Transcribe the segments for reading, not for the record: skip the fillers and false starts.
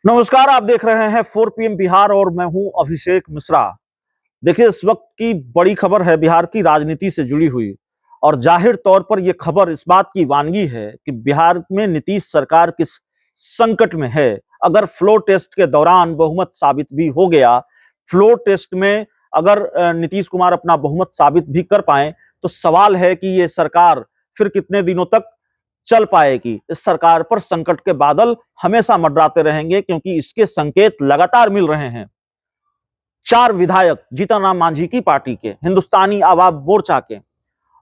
नमस्कार, आप देख रहे हैं 4 PM बिहार और मैं हूं अभिषेक मिश्रा। देखिए, इस वक्त की बड़ी खबर है बिहार की राजनीति से जुड़ी हुई और जाहिर तौर पर यह खबर इस बात की वानगी है कि बिहार में नीतीश सरकार किस संकट में है। अगर फ्लोर टेस्ट के दौरान बहुमत साबित भी हो गया, फ्लोर टेस्ट में अगर नीतीश कुमार अपना बहुमत साबित भी कर पाए तो सवाल है कि ये सरकार फिर कितने दिनों तक चल पाएगी। इस सरकार पर संकट के बादल हमेशा मंडराते रहेंगे क्योंकि इसके संकेत लगातार मिल रहे हैं। 4 विधायक जीतन राम मांझी की पार्टी के, हिंदुस्तानी आवाम मोर्चा के,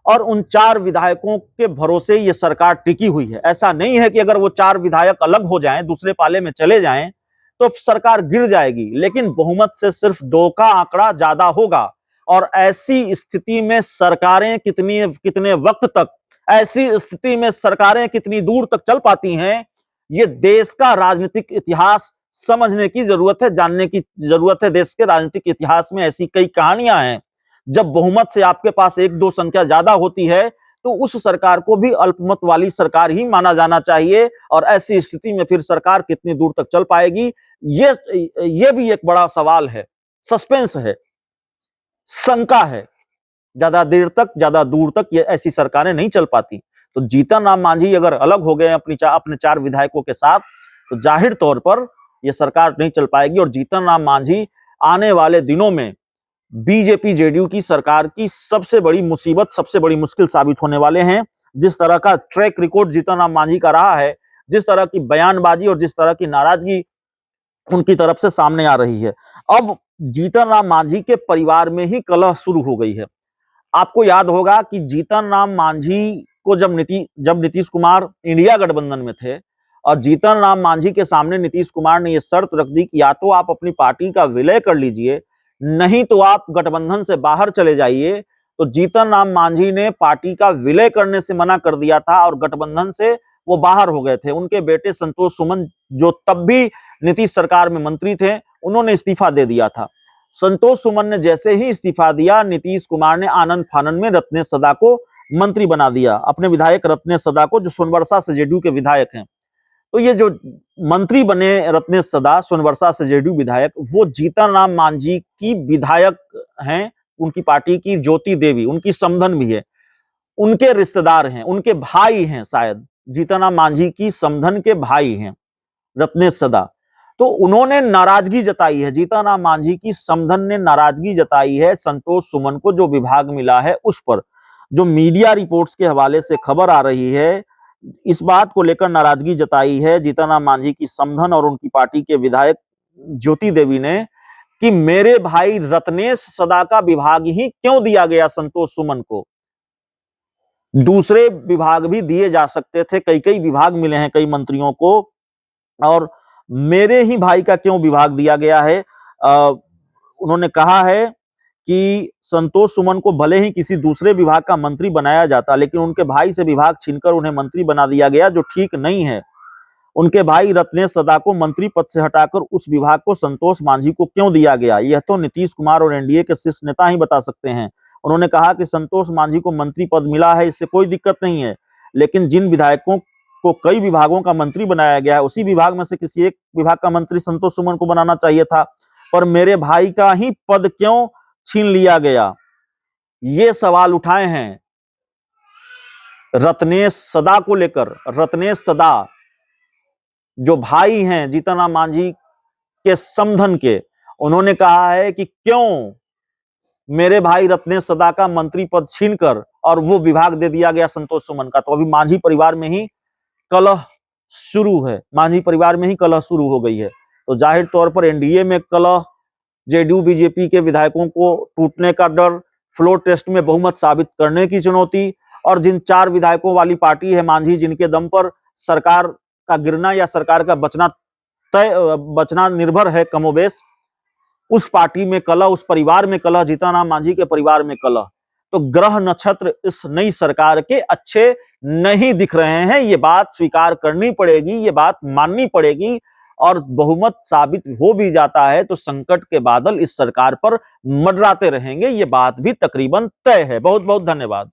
और उन 4 विधायकों के भरोसे ये सरकार टिकी हुई है। ऐसा नहीं है कि अगर वो 4 विधायक अलग हो जाएं, दूसरे पाले में चले जाएं तो सरकार गिर जाएगी, लेकिन बहुमत से सिर्फ 2 का आंकड़ा ज्यादा होगा। और ऐसी स्थिति में सरकारें कितने वक्त तक, ऐसी स्थिति में सरकारें कितनी दूर तक चल पाती हैं, ये देश का राजनीतिक इतिहास समझने की जरूरत है, जानने की जरूरत है। देश के राजनीतिक इतिहास में ऐसी कई कहानियां हैं। जब बहुमत से आपके पास 1-2 संख्या ज्यादा होती है तो उस सरकार को भी अल्पमत वाली सरकार ही माना जाना चाहिए। और ऐसी स्थिति में फिर सरकार कितनी दूर तक चल पाएगी, ये भी एक बड़ा सवाल है, सस्पेंस है, शंका है। ज्यादा देर तक, ज्यादा दूर तक ये ऐसी सरकारें नहीं चल पाती। तो जीतन राम मांझी अगर अलग हो गए अपने 4 विधायकों के साथ तो जाहिर तौर पर यह सरकार नहीं चल पाएगी। और जीतन राम मांझी आने वाले दिनों में बीजेपी जेडीयू की सरकार की सबसे बड़ी मुसीबत, सबसे बड़ी मुश्किल साबित होने वाले हैं। जिस तरह का ट्रैक रिकॉर्ड जीतन राम मांझी का रहा है, जिस तरह की बयानबाजी और जिस तरह की नाराजगी उनकी तरफ से सामने आ रही है, अब जीतन राम मांझी के परिवार में ही कलह शुरू हो गई है। आपको याद होगा कि जीतन राम मांझी को जब नीतीश कुमार इंडिया गठबंधन में थे और जीतन राम मांझी के सामने नीतीश कुमार ने यह शर्त रख दी कि या तो आप अपनी पार्टी का विलय कर लीजिए, नहीं तो आप गठबंधन से बाहर चले जाइए, तो जीतन राम मांझी ने पार्टी का विलय करने से मना कर दिया था और गठबंधन से वो बाहर हो गए थे। उनके बेटे संतोष सुमन, जो तब भी नीतीश सरकार में मंत्री थे, उन्होंने इस्तीफा दे दिया था। संतोष सुमन ने जैसे ही इस्तीफा दिया, नीतीश कुमार ने आनंद फानन में रत्नेश सदा को मंत्री बना दिया, अपने विधायक रत्नेश सदा को, जो सोनबरसा से जेडीयू के विधायक हैं। तो ये जो मंत्री बने रत्नेश सदा, सोनबरसा से जेडीयू विधायक, वो जीतन राम मांझी की विधायक हैं, उनकी पार्टी की ज्योति देवी, उनकी समधन भी है, उनके रिश्तेदार हैं, उनके भाई हैं, शायद जीतन राम मांझी की समधन के भाई हैं रत्नेश सदा। तो उन्होंने नाराजगी जताई है, जीतन राम मांझी की समधन ने नाराजगी जताई है संतोष सुमन को जो विभाग मिला है उस पर। जो मीडिया रिपोर्ट्स के हवाले से खबर आ रही है, इस बात को लेकर नाराजगी जताई है जीतन राम मांझी की समधन और उनकी पार्टी के विधायक ज्योति देवी ने कि मेरे भाई रत्नेश सदा का विभाग ही क्यों दिया गया संतोष सुमन को, दूसरे विभाग भी दिए जा सकते थे, कई विभाग मिले हैं कई मंत्रियों को, और मेरे ही भाई का क्यों विभाग दिया गया है। उन्होंने कहा है कि संतोष सुमन को भले ही किसी दूसरे विभाग का मंत्री बनाया जाता, लेकिन उनके भाई से विभाग छीनकर उन्हें मंत्री बना दिया गया, जो ठीक नहीं है। उनके भाई रत्नेश सदा को मंत्री पद से हटाकर उस विभाग को संतोष मांझी को क्यों दिया गया, यह तो नीतीश कुमार और एनडीए के शीर्ष नेता ही बता सकते हैं। उन्होंने कहा कि संतोष मांझी को मंत्री पद मिला है, इससे कोई दिक्कत नहीं है, लेकिन जिन विधायकों को कई विभागों का मंत्री बनाया गया है, उसी विभाग में से किसी एक विभाग का मंत्री संतोष सुमन को बनाना चाहिए था, पर मेरे भाई का ही पद क्यों छीन लिया गया, ये सवाल उठाए हैं रत्नेश सदा को लेकर। रत्नेश सदा जो भाई हैं जीतन राम मांझी के समधन के, उन्होंने कहा है कि क्यों मेरे भाई रत्नेश सदा का मंत्री पद छीनकर और वो विभाग दे दिया गया संतोष सुमन का। तो अभी मांझी परिवार में ही कलह शुरू है, मांझी परिवार में ही कलह शुरू हो गई है। तो जाहिर तौर पर एनडीए में कलह, जेडीयू बीजेपी के विधायकों को टूटने का डर, फ्लोर टेस्ट में बहुमत साबित करने की चुनौती, और जिन 4 विधायकों वाली पार्टी है मांझी, जिनके दम पर सरकार का गिरना या सरकार का बचना निर्भर है कमोबेश, उस पार्टी में कलह, उस परिवार में कलह, जीतन राम मांझी के परिवार में कलह। तो ग्रह नक्षत्र इस नई सरकार के अच्छे नहीं दिख रहे हैं, ये बात स्वीकार करनी पड़ेगी, ये बात माननी पड़ेगी। और बहुमत साबित हो भी जाता है तो संकट के बादल इस सरकार पर मंडराते रहेंगे, ये बात भी तकरीबन तय है। बहुत बहुत धन्यवाद।